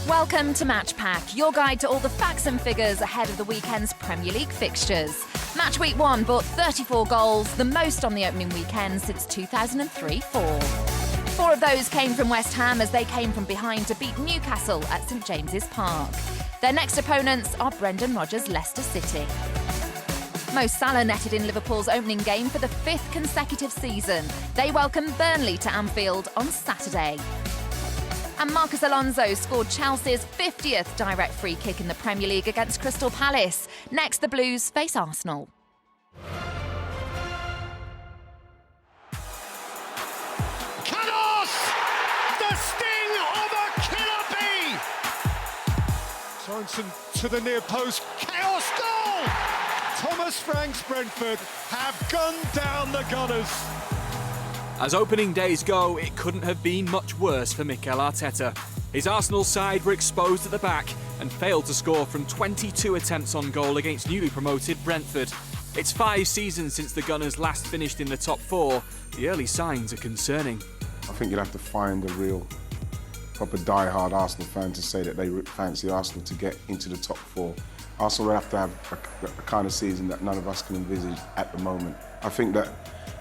Welcome to Match Pack, your guide to all the facts and figures ahead of the weekend's Premier League fixtures. Match Week 1 brought 34 goals, the most on the opening weekend since 2003-04. 4 of those came from West Ham as they came from behind to beat Newcastle at St James's Park. Their next opponents are Brendan Rodgers' Leicester City. Mo Salah netted in Liverpool's opening game for the 5th consecutive season. They welcome Burnley to Anfield on Saturday. And Marcos Alonso scored Chelsea's 50th direct free kick in the Premier League against Crystal Palace. Next, the Blues face Arsenal. Canos! The sting of a killer bee! Sorensen to the near post. Chaos goal! Thomas Frank's Brentford have gunned down the Gunners. As opening days go, it couldn't have been much worse for Mikel Arteta. His Arsenal side were exposed at the back and failed to score from 22 attempts on goal against newly promoted Brentford. It's 5 seasons since the Gunners last finished in the top 4. The early signs are concerning. I think you'd have to find a real proper die-hard Arsenal fan to say that they fancy Arsenal to get into the top 4. Arsenal will have to have a kind of season that none of us can envisage at the moment. I think that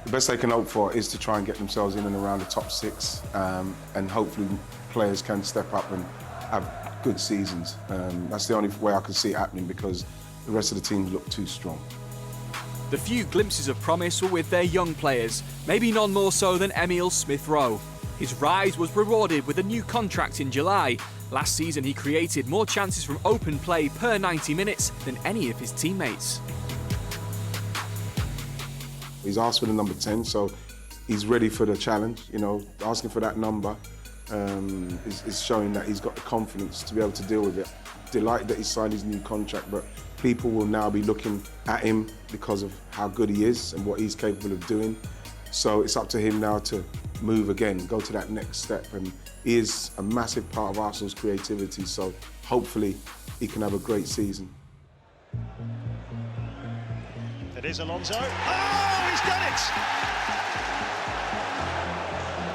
the best they can hope for is to try and get themselves in and around the top 6, and hopefully players can step up and have good seasons. That's the only way I can see it happening, because the rest of the teams look too strong. The few glimpses of promise were with their young players, maybe none more so than Emile Smith-Rowe. His rise was rewarded with a new contract in July. Last season he created more chances from open play per 90 minutes than any of his teammates. He's asked for the number 10, so he's ready for the challenge. You know, asking for that number is showing that he's got the confidence to be able to deal with it. Delighted that he signed his new contract, but people will now be looking at him because of how good he is and what he's capable of doing. So it's up to him now to move again, go to that next step, and he is a massive part of Arsenal's creativity, so hopefully he can have a great season. It is Alonso. Oh, he's done it!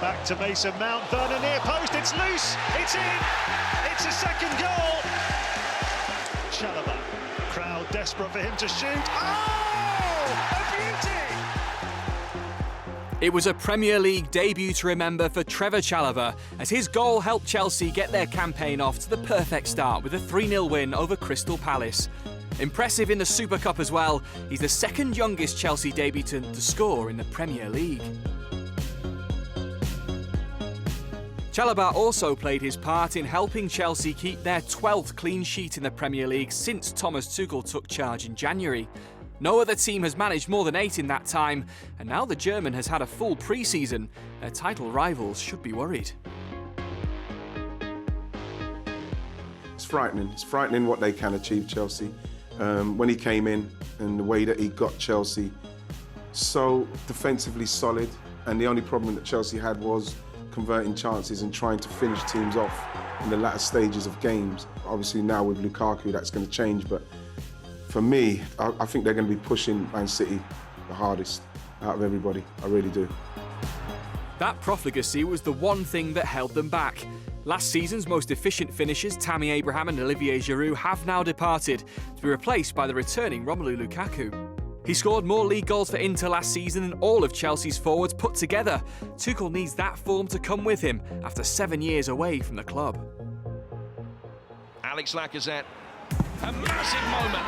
Back to Mason Mount, Werner near post, it's loose, it's in! It's a second goal! Chalobah, crowd desperate for him to shoot. Oh, a beauty! It was a Premier League debut to remember for Trevor Chalobah, as his goal helped Chelsea get their campaign off to the perfect start with a 3-0 win over Crystal Palace. Impressive in the Super Cup as well, he's the second youngest Chelsea debutant to score in the Premier League. Chalobah also played his part in helping Chelsea keep their 12th clean sheet in the Premier League since Thomas Tuchel took charge in January. No other team has managed more than 8 in that time, and now the German has had a full pre-season. Their title rivals should be worried. It's frightening. It's frightening what they can achieve, Chelsea. When he came in and the way that he got Chelsea so defensively solid, and the only problem that Chelsea had was converting chances and trying to finish teams off in the latter stages of games. Obviously now with Lukaku that's going to change, but for me, I think they're going to be pushing Man City the hardest out of everybody. I really do. That profligacy was the one thing that held them back. Last season's most efficient finishers, Tammy Abraham and Olivier Giroud, have now departed, to be replaced by the returning Romelu Lukaku. He scored more league goals for Inter last season than all of Chelsea's forwards put together. Tuchel needs that form to come with him after 7 years away from the club. Alex Lacazette, a massive moment.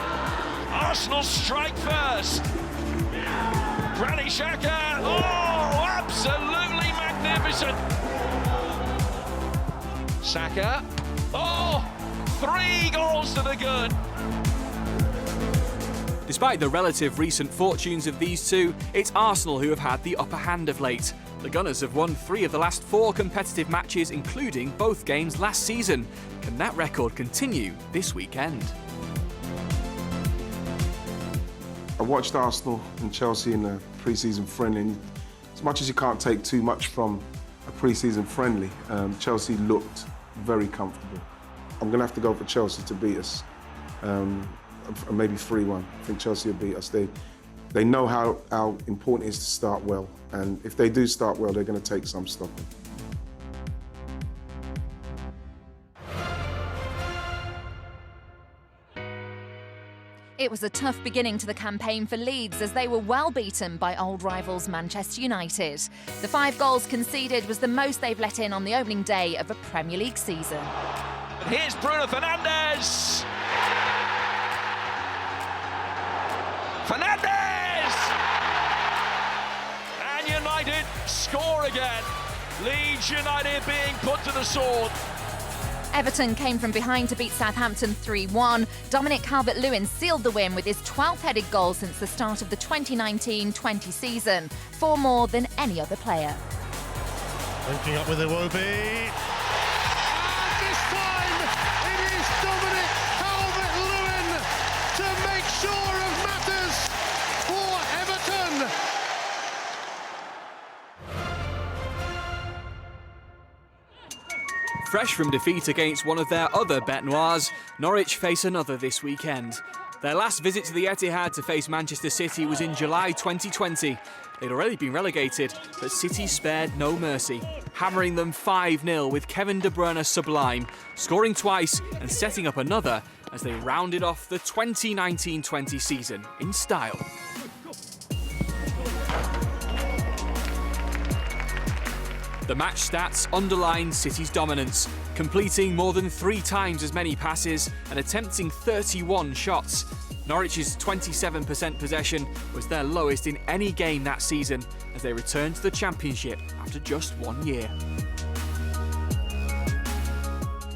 Arsenal strike first. Granit Xhaka, oh, absolutely magnificent. Saka, oh, 3 goals to the good. Despite the relative recent fortunes of these two, it's Arsenal who have had the upper hand of late. The Gunners have won 3 of the last 4 competitive matches, including both games last season. Can that record continue this weekend? I watched Arsenal and Chelsea in a pre-season friendly. As much as you can't take too much from a pre-season friendly, Chelsea looked very comfortable. I'm going to have to go for Chelsea to beat us. Maybe 3-1. I think Chelsea will beat us. They know how important it is to start well, and if they do start well, they're going to take some stopping. It was a tough beginning to the campaign for Leeds as they were well beaten by old rivals Manchester United. The 5 goals conceded was the most they've let in on the opening day of a Premier League season. And here's Bruno Fernandes! Fernandes! And United score again. Leeds United being put to the sword. Everton came from behind to beat Southampton 3-1. Dominic Calvert-Lewin sealed the win with his 12th headed goal since the start of the 2019-20 season, 4 more than any other player. Linking up with Iwobi. And this time it is Dominic Calvert-Lewin to make sure of matters for Everton. Fresh from defeat against one of their other bête noirs, Norwich face another this weekend. Their last visit to the Etihad to face Manchester City was in July 2020. They'd already been relegated, but City spared no mercy, hammering them 5-0 with Kevin De Bruyne sublime, scoring twice and setting up another as they rounded off the 2019-20 season in style. The match stats underline City's dominance, completing more than 3 times as many passes and attempting 31 shots. Norwich's 27% possession was their lowest in any game that season as they returned to the Championship after just 1 year.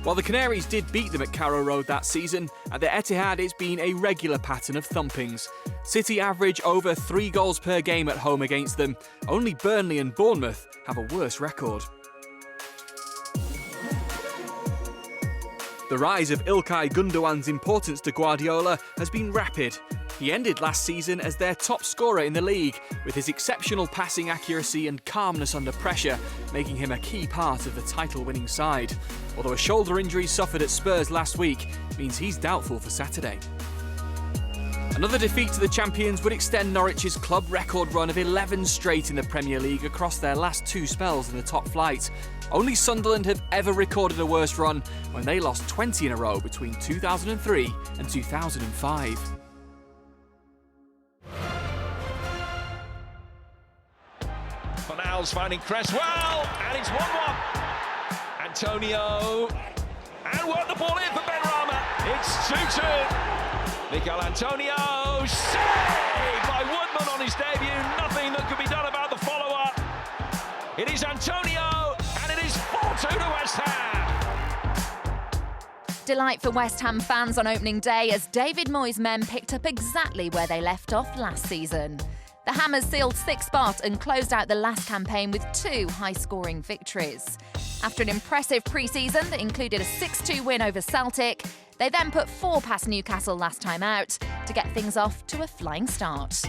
While the Canaries did beat them at Carrow Road that season, at the Etihad it's been a regular pattern of thumpings. City average over 3 goals per game at home against them. Only Burnley and Bournemouth have a worse record. The rise of Ilkay Gundogan's importance to Guardiola has been rapid. He ended last season as their top scorer in the league, with his exceptional passing accuracy and calmness under pressure, making him a key part of the title-winning side. Although a shoulder injury suffered at Spurs last week means he's doubtful for Saturday. Another defeat to the champions would extend Norwich's club record run of 11 straight in the Premier League across their last 2 spells in the top flight. Only Sunderland have ever recorded a worse run when they lost 20 in a row between 2003 and 2005. Fornals finding Cresswell, and it's 1-1. Antonio, and work the ball in for Benrahma. It's 2-2. Mikel Antonio, saved by Woodman on his debut. Nothing that could be done about the follow-up. It is Antonio, and it is 4-2 to West Ham. Delight for West Ham fans on opening day as David Moyes' men picked up exactly where they left off last season. The Hammers sealed 6th spot and closed out the last campaign with 2 high-scoring victories. After an impressive pre-season that included a 6-2 win over Celtic, they then put 4 past Newcastle last time out to get things off to a flying start.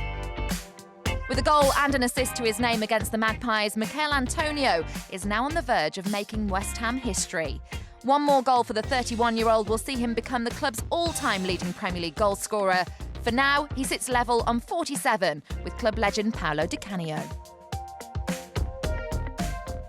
With a goal and an assist to his name against the Magpies, Mikel Antonio is now on the verge of making West Ham history. 1 more goal for the 31-year-old will see him become the club's all-time leading Premier League goal scorer. For now, he sits level on 47 with club legend Paolo Di Canio.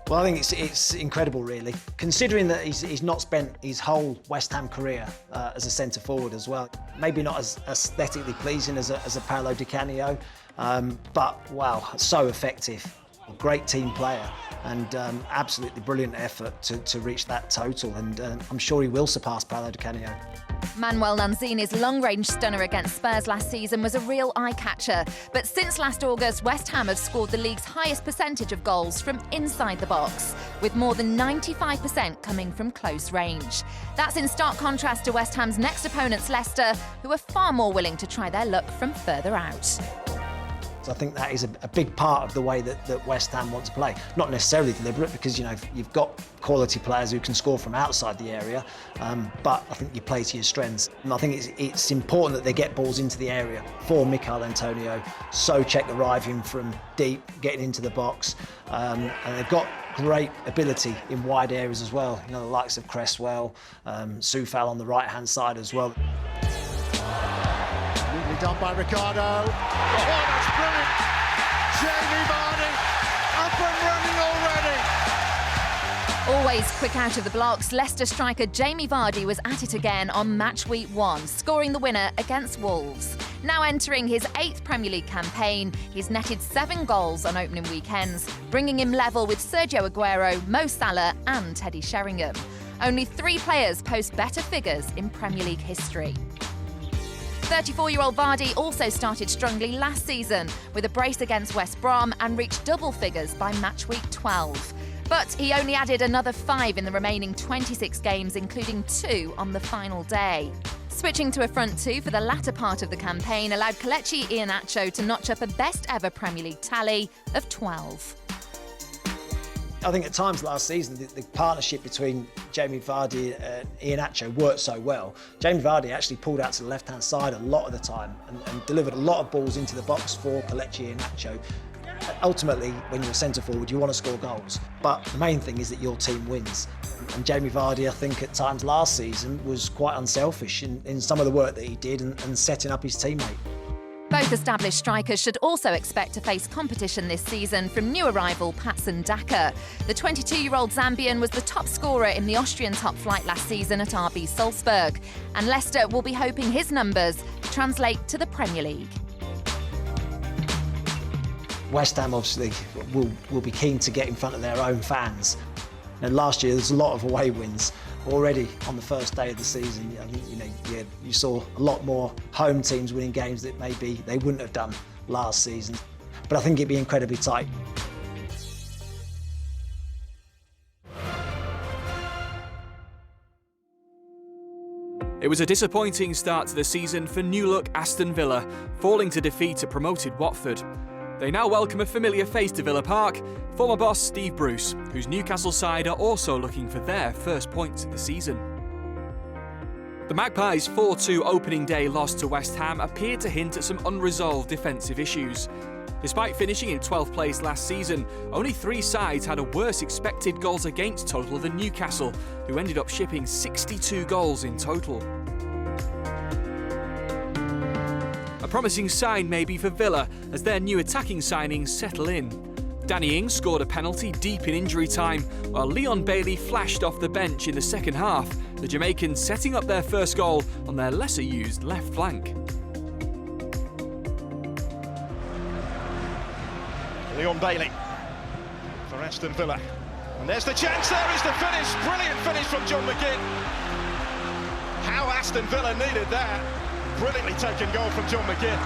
Well, I think it's incredible, really, considering that he's not spent his whole West Ham career as a centre forward as well. Maybe not as aesthetically pleasing as a Paolo Di Canio, but wow, so effective. A great team player and absolutely brilliant effort to reach that total, and I'm sure he will surpass Paolo Di Canio. Manuel Lanzini's long-range stunner against Spurs last season was a real eye-catcher. But since last August, West Ham have scored the league's highest percentage of goals from inside the box, with more than 95% coming from close range. That's in stark contrast to West Ham's next opponents, Leicester, who are far more willing to try their luck from further out. I think that is a big part of the way that West Ham want to play. Not necessarily deliberate, because you've got quality players who can score from outside the area, but I think you play to your strengths. And I think it's important that they get balls into the area for Mikel Antonio. Souček arriving from deep, getting into the box, and they've got great ability in wide areas as well. The likes of Cresswell, Soufal on the right-hand side as well. Neatly done by Ricardo. Oh, that's brilliant. Jamie Vardy up and running already. All Always quick out of the blocks, Leicester striker Jamie Vardy was at it again on match week 1, scoring the winner against Wolves. Now entering his 8th Premier League campaign, he's netted 7 goals on opening weekends, bringing him level with Sergio Aguero, Mo Salah and Teddy Sheringham. Only 3 players post better figures in Premier League history. 34-year-old Vardy also started strongly last season with a brace against West Brom and reached double figures by match week 12. But he only added another 5 in the remaining 26 games, including 2 on the final day. Switching to a front 2 for the latter part of the campaign allowed Kelechi Iheanacho to notch up a best-ever Premier League tally of 12. I think at times last season, the partnership between Jamie Vardy and Iheanacho worked so well. Jamie Vardy actually pulled out to the left-hand side a lot of the time and delivered a lot of balls into the box for Kelechi Iheanacho. Ultimately, when you're a centre-forward, you want to score goals. But the main thing is that your team wins. And Jamie Vardy, I think, at times last season was quite unselfish in some of the work that he did and setting up his teammate. Both established strikers should also expect to face competition this season from new arrival Patson Daka. The 22-year-old Zambian was the top scorer in the Austrian top flight last season at RB Salzburg, and Leicester will be hoping his numbers translate to the Premier League. West Ham obviously will be keen to get in front of their own fans. And last year there's a lot of away wins already on the first day of the season. I think you saw a lot more home teams winning games that maybe they wouldn't have done last season. But I think it'd be incredibly tight. It was a disappointing start to the season for new-look Aston Villa, falling to defeat a promoted Watford. They now welcome a familiar face to Villa Park, former boss Steve Bruce, whose Newcastle side are also looking for their first points of the season. The Magpies' 4-2 opening day loss to West Ham appeared to hint at some unresolved defensive issues. Despite finishing in 12th place last season, only 3 sides had a worse expected goals against total than Newcastle, who ended up shipping 62 goals in total. A promising sign maybe for Villa as their new attacking signings settle in. Danny Ings scored a penalty deep in injury time, while Leon Bailey flashed off the bench in the second half, the Jamaicans setting up their first goal on their lesser-used left flank. Leon Bailey for Aston Villa. And there's the chance, there is the finish, brilliant finish from John McGinn. How Aston Villa needed that. Brilliantly taken goal from John McGinn.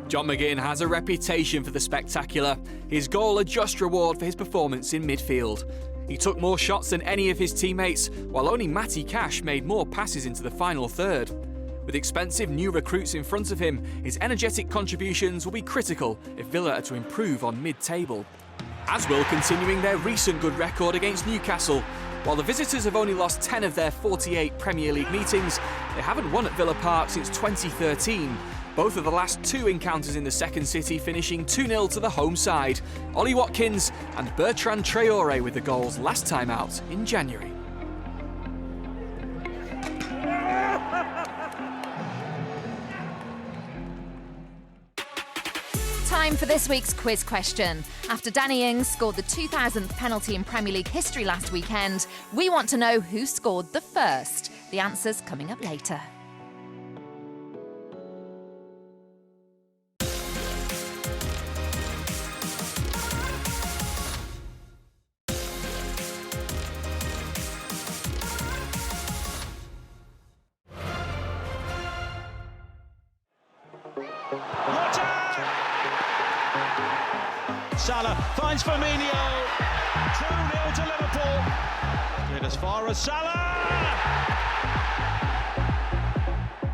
John McGinn has a reputation for the spectacular, his goal a just reward for his performance in midfield. He took more shots than any of his teammates, while only Matty Cash made more passes into the final third. With expensive new recruits in front of him, his energetic contributions will be critical if Villa are to improve on mid-table. As will continuing their recent good record against Newcastle. While the visitors have only lost 10 of their 48 Premier League meetings, they haven't won at Villa Park since 2013. Both of the last 2 encounters in the second city finishing 2-0 to the home side. Ollie Watkins and Bertrand Traoré with the goals last time out in January. Time for this week's quiz question. After Danny Ings scored the 2000th penalty in Premier League history last weekend, we want to know who scored the first. The answer's coming up later. Salah finds Firmino. 2-0 to Liverpool. Get as far as Salah.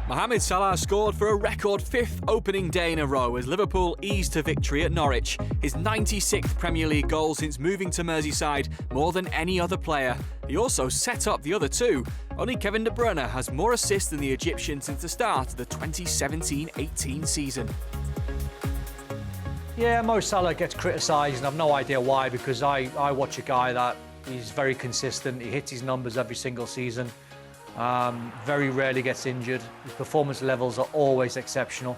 Mohamed Salah scored for a record 5th opening day in a row as Liverpool eased to victory at Norwich, his 96th Premier League goal since moving to Merseyside, more than any other player. He also set up the other 2. Only Kevin De Bruyne has more assists than the Egyptian since the start of the 2017-18 season. Yeah, Mo Salah gets criticised and I've no idea why, because I watch a guy that is very consistent. He hits his numbers every single season. Very rarely gets injured. His performance levels are always exceptional.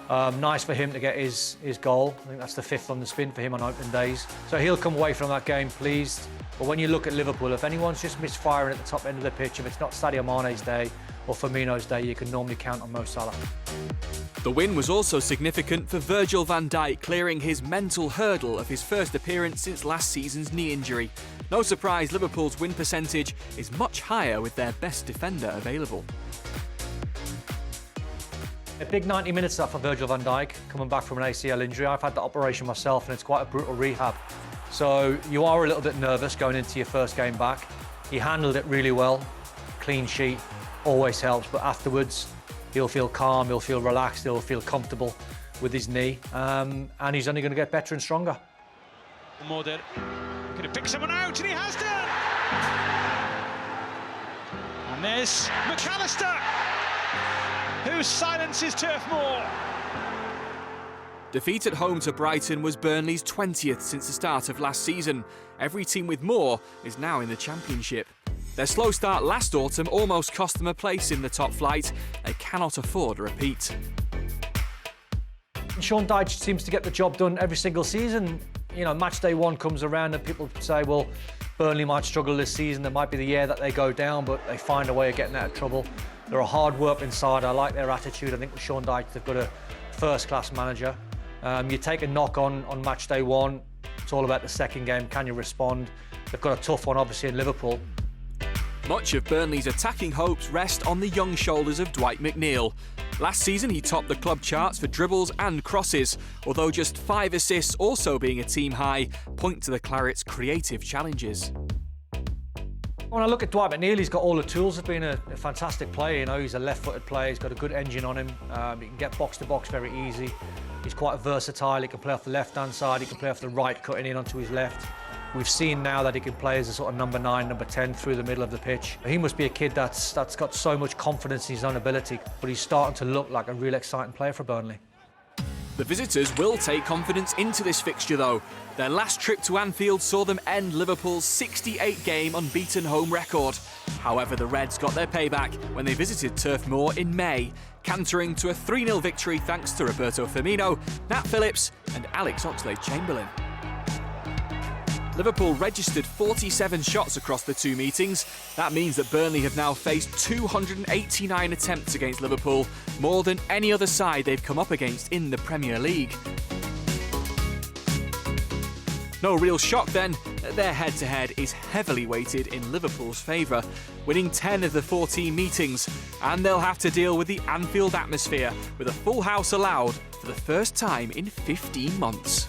Nice for him to get his goal. I think that's the 5th on the spin for him on opening days. So he'll come away from that game pleased. But when you look at Liverpool, if anyone's just misfiring at the top end of the pitch, if it's not Sadio Mane's day or Firmino's day, you can normally count on Mo Salah. The win was also significant for Virgil van Dijk, clearing his mental hurdle of his first appearance since last season's knee injury. No surprise, Liverpool's win percentage is much higher with their best defender available. A big 90 minutes for Virgil van Dijk, coming back from an ACL injury. I've had the operation myself and it's quite a brutal rehab. So you are a little bit nervous going into your first game back. He handled it really well, clean sheet, always helps, but afterwards he'll feel calm, he'll feel relaxed, he'll feel comfortable with his knee, and he's only going to get better and stronger. Moder going to pick someone out, and he has done! And there's McAllister, who silences Turf Moor. Defeat at home to Brighton was Burnley's 20th since the start of last season. Every team with more is now in the Championship. Their slow start last autumn almost cost them a place in the top flight. They cannot afford a repeat. Sean Dyche seems to get the job done every single season. You know, match day 1 comes around and people say, well, Burnley might struggle this season. It might be the year that they go down, but they find a way of getting out of trouble. They're a hard work inside. I like their attitude. I think with Sean Dyche, they've got a first-class manager. You take a knock on match day 1. It's all about the second game. Can you respond? They've got a tough one, obviously, in Liverpool. Much of Burnley's attacking hopes rest on the young shoulders of Dwight McNeil. Last season, he topped the club charts for dribbles and crosses, although just 5 assists, also being a team high, point to the Clarets' creative challenges. When I look at Dwight McNeil, he's got all the tools of being a fantastic player. You know, he's a left-footed player, he's got a good engine on him, he can get box-to-box very easy. He's quite versatile, he can play off the left-hand side, he can play off the right, cutting in onto his left. We've seen now that he can play as a sort of number 9, number 10 through the middle of the pitch. He must be a kid that's got so much confidence in his own ability, but he's starting to look like a real exciting player for Burnley. The visitors will take confidence into this fixture though. Their last trip to Anfield saw them end Liverpool's 68-game unbeaten home record. However, the Reds got their payback when they visited Turf Moor in May, cantering to a 3-0 victory thanks to Roberto Firmino, Nat Phillips and Alex Oxlade-Chamberlain. Liverpool registered 47 shots across the 2 meetings. That means that Burnley have now faced 289 attempts against Liverpool, more than any other side they've come up against in the Premier League. No real shock then, their head-to-head is heavily weighted in Liverpool's favour, winning 10 of the 14 meetings, and they'll have to deal with the Anfield atmosphere, with a full house allowed for the first time in 15 months.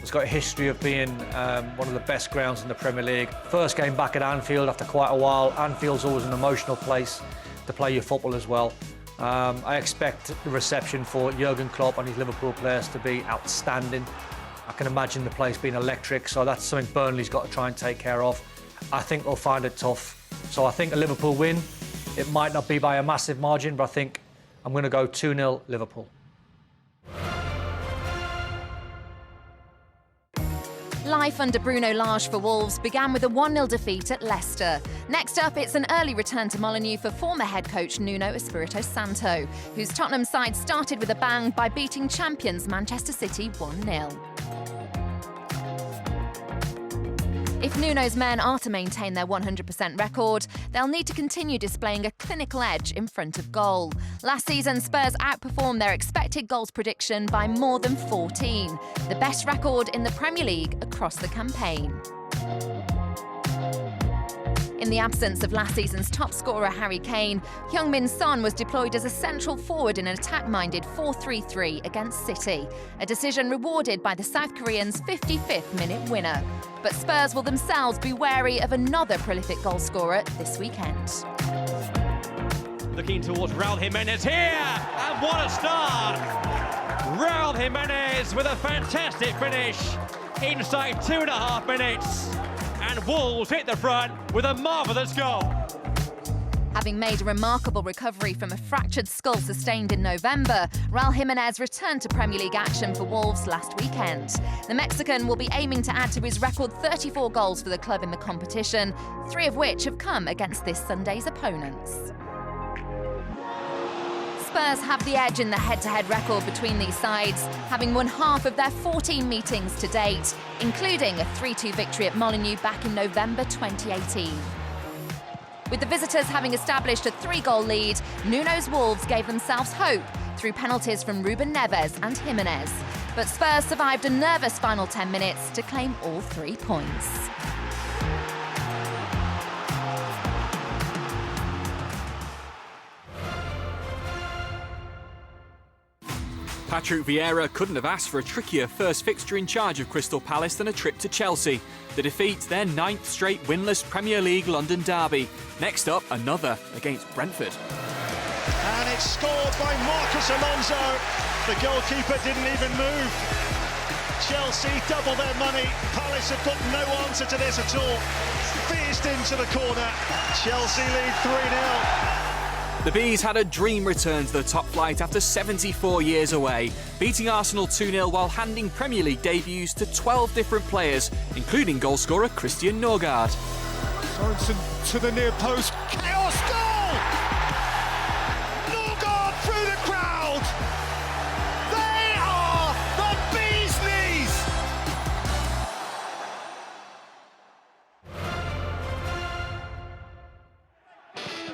It's got a history of being one of the best grounds in the Premier League. First game back at Anfield after quite a while. Anfield's always an emotional place to play your football as well. I expect the reception for Jurgen Klopp and his Liverpool players to be outstanding. I can imagine the place being electric, so that's something Burnley's got to try and take care of. I think they'll find it tough. So I think a Liverpool win. It might not be by a massive margin, but I think I'm going to go 2-0 Liverpool. Life under Bruno Lage for Wolves began with a 1-0 defeat at Leicester. Next up, it's an early return to Molineux for former head coach Nuno Espirito Santo, whose Tottenham side started with a bang by beating champions Manchester City 1-0. If Nuno's men are to maintain their 100% record, they'll need to continue displaying a clinical edge in front of goal. Last season, Spurs outperformed their expected goals prediction by more than 14, the best record in the Premier League across the campaign. In the absence of last season's top scorer Harry Kane, Heung-min Son was deployed as a central forward in an attack-minded 4-3-3 against City, a decision rewarded by the South Korean's 55th minute winner. But Spurs will themselves be wary of another prolific goalscorer this weekend. Looking towards Raul Jimenez here, and what a start! Raul Jimenez with a fantastic finish inside 2.5 minutes. And Wolves hit the front with a marvellous goal. Having made a remarkable recovery from a fractured skull sustained in November, Raul Jimenez returned to Premier League action for Wolves last weekend. The Mexican will be aiming to add to his record 34 goals for the club in the competition, 3 of which have come against this Sunday's opponents. Spurs have the edge in the head-to-head record between these sides, having won half of their 14 meetings to date, including a 3-2 victory at Molineux back in November 2018. With the visitors having established a 3-goal lead, Nuno's Wolves gave themselves hope through penalties from Ruben Neves and Jimenez. But Spurs survived a nervous final 10 minutes to claim all 3 points. Patrick Vieira couldn't have asked for a trickier first fixture in charge of Crystal Palace than a trip to Chelsea. The defeat, their 9th straight winless Premier League London derby. Next up, another against Brentford. And it's scored by Marcos Alonso. The goalkeeper didn't even move. Chelsea double their money. Palace have got no answer to this at all. Fizzed into the corner. Chelsea lead 3-0. The Bees had a dream return to the top flight after 74 years away, beating Arsenal 2-0 while handing Premier League debuts to 12 different players, including goalscorer Christian Norgard. Sorensen to the near post. Chaos goal! Norgard through the crowd! They are the Bees' knees!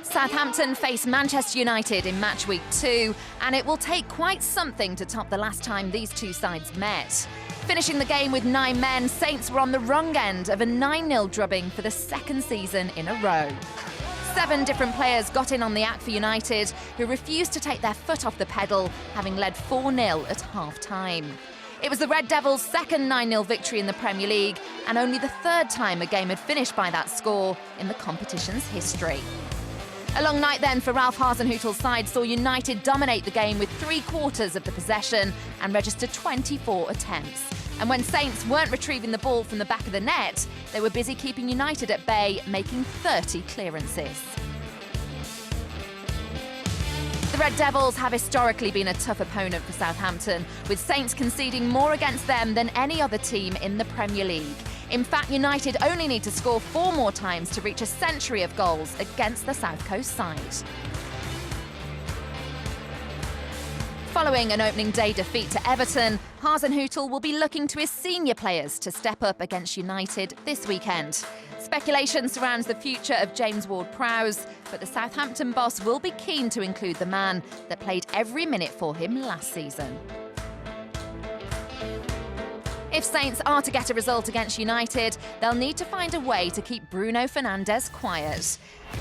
Southampton face Manchester United in match week 2, and it will take quite something to top the last time these two sides met. Finishing the game with 9 men, Saints were on the wrong end of a 9-0 drubbing for the 2nd season in a row. 7 different players got in on the act for United, who refused to take their foot off the pedal, having led 4-0 at half-time. It was the Red Devils' 2nd 9-0 victory in the Premier League, and only the 3rd time a game had finished by that score in the competition's history. A long night then for Ralph Hasenhüttl's side saw United dominate the game with 3/4 of the possession and register 24 attempts. And when Saints weren't retrieving the ball from the back of the net, they were busy keeping United at bay, making 30 clearances. The Red Devils have historically been a tough opponent for Southampton, with Saints conceding more against them than any other team in the Premier League. In fact, United only need to score 4 more times to reach a century of goals against the South Coast side. Following an opening day defeat to Everton, Hasenhüttl will be looking to his senior players to step up against United this weekend. Speculation surrounds the future of James Ward-Prowse, but the Southampton boss will be keen to include the man that played every minute for him last season. If Saints are to get a result against United, they'll need to find a way to keep Bruno Fernandes quiet.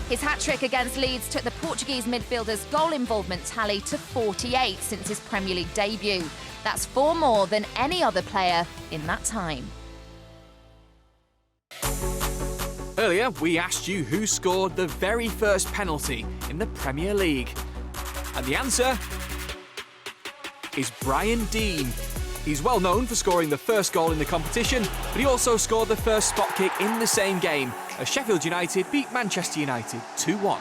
His hat-trick against Leeds took the Portuguese midfielder's goal involvement tally to 48 since his Premier League debut. That's 4 more than any other player in that time. Earlier, we asked you who scored the very first penalty in the Premier League. And the answer is Brian Deane. He's well known for scoring the first goal in the competition, but he also scored the first spot kick in the same game as Sheffield United beat Manchester United 2-1.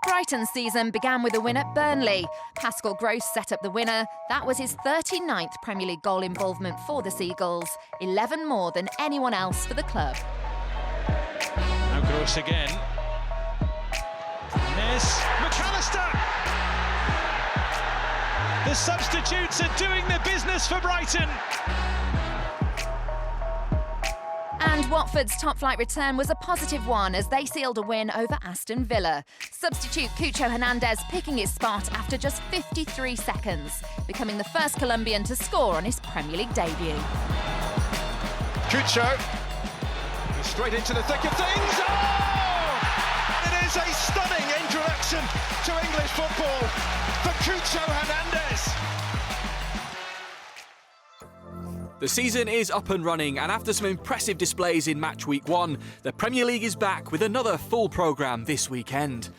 Brighton's season began with a win at Burnley. Pascal Gross set up the winner. That was his 39th Premier League goal involvement for the Seagulls, 11 more than anyone else for the club. Now Gross again. McAllister! The substitutes are doing the business for Brighton. And Watford's top-flight return was a positive one as they sealed a win over Aston Villa. Substitute Cucho Hernandez picking his spot after just 53 seconds, becoming the first Colombian to score on his Premier League debut. Cucho straight into the thick of things. Oh! It is a stunning introduction to English football for Cucho Hernandez. The season is up and running, and after some impressive displays in match week 1, the Premier League is back with another full programme this weekend.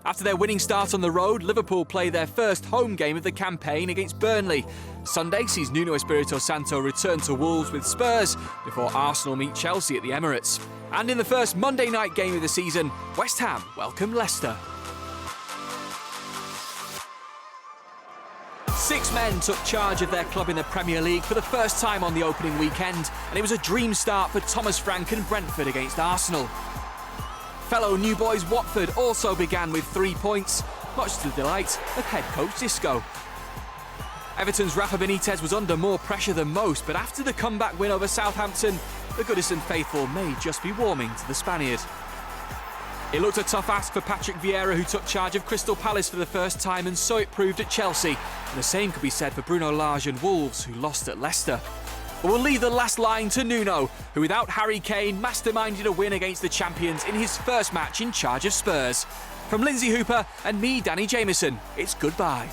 After their winning start on the road, Liverpool play their first home game of the campaign against Burnley. Sunday sees Nuno Espirito Santo return to Wolves with Spurs before Arsenal meet Chelsea at the Emirates. And in the first Monday night game of the season, West Ham welcome Leicester. 6 men took charge of their club in the Premier League for the first time on the opening weekend, and it was a dream start for Thomas Frank and Brentford against Arsenal. Fellow New Boys Watford also began with 3 points, much to the delight of head coach Xisco. Everton's Rafa Benitez was under more pressure than most, but after the comeback win over Southampton, the Goodison faithful may just be warming to the Spaniard. It looked a tough ask for Patrick Vieira, who took charge of Crystal Palace for the first time, and so it proved at Chelsea. And the same could be said for Bruno Lage and Wolves, who lost at Leicester. But we'll leave the last line to Nuno, who without Harry Kane masterminded a win against the champions in his first match in charge of Spurs. From Lindsay Hooper and me, Danny Jameson, it's goodbye.